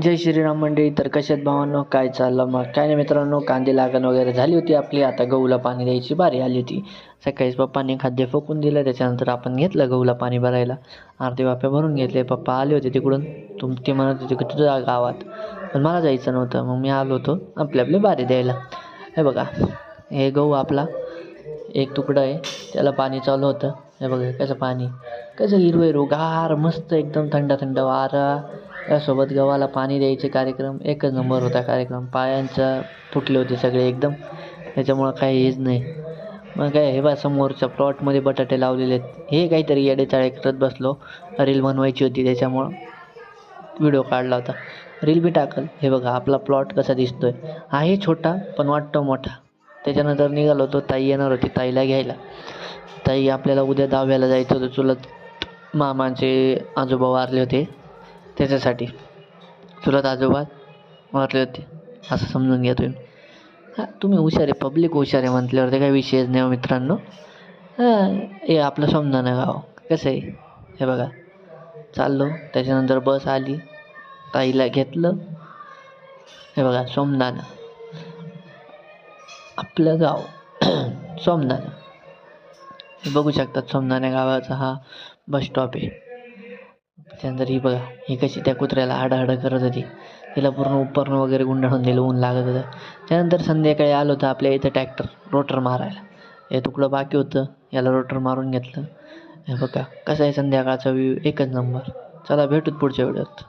जय श्रीराम मंडळी. तर कशात भावांनो, काय चाललं मग? काय नाही मित्रांनो, कांदे लागण वगैरे झाली होती आपली. आता गहूला पाणी द्यायची बारी आली होती. सकाळीच पप्पांनी खाद्य फेकून दिलं, त्याच्यानंतर आपण घेतलं गहूला पाणी भरायला. अर्धे वाफे भरून घेतले. पप्पा आले होते तिकडून. ते म्हणत होते की तुझ्या गावात, पण मला जायचं नव्हतं. मग मी आलो होतो आपली बारी द्यायला. हे बघा, हे गहू आपला एक तुकडा आहे, त्याला पाणी चालू होतं. हे बघा कसं पाणी, कसं हिरवं हिरवंगार मस्त एकदम थंड थंड वारा. त्यासोबत गव्हाला पाणी द्यायचे कार्यक्रम एकच नंबर होता कार्यक्रम. पायांचा फुटले होते सगळे एकदम, त्याच्यामुळं काही हेच नाही. मग काय, हे बा समोरच्या प्लॉटमध्ये बटाटे लावलेले आहेत. हे काहीतरी येडेचाळे करत बसलो. रील बनवायची होती त्याच्यामुळं व्हिडिओ काढला होता. रील बी टाकल. हे बघा आपला प्लॉट कसा दिसतोय. आहे छोटा पण वाटतो मोठा. त्याच्यानंतर निघालो होतो, ताई येणार होती ताईला घ्यायला. ताई आपल्याला उद्या दहाव्याला जायचं होतं, चुलत मामांचे आजोबा वारले होते त्याच्यासाठी. चुलत आजोबा वारले होते असं समजून घ्या तुम्ही. हां, तुम्ही हुशार आहे, पब्लिक हुशार आहे म्हटल्यावर ते काही विषयच नाही हो मित्रांनो. हां, हे आपलं समजाणं गाव कसं आहे. हे बघा चाललो, त्याच्यानंतर बस आली, ताईला घेतलं. हे बघा सोमनाथ, आपलं गाव सोमनाथ. हे बघू शकतात सोमनाथ गावाचा हा बस स्टॉप आहे. त्यानंतर ही बघा, ही कशी त्या कुत्र्याला हाडाहाडं करत होती. तिला पूर्ण उपरणं वगैरे गुंडाळून दिलं, ऊन लागत होतं. त्यानंतर संध्याकाळी आलो होतं आपल्या इथं ट्रॅक्टर रोटर मारायला. हे तुकडं बाकी होतं, याला रोटर मारून घेतलं. हे बघा कसं आहे संध्याकाळचा व्ह्यू एकच नंबर. चला भेटूत पुढच्या व्हिडिओत.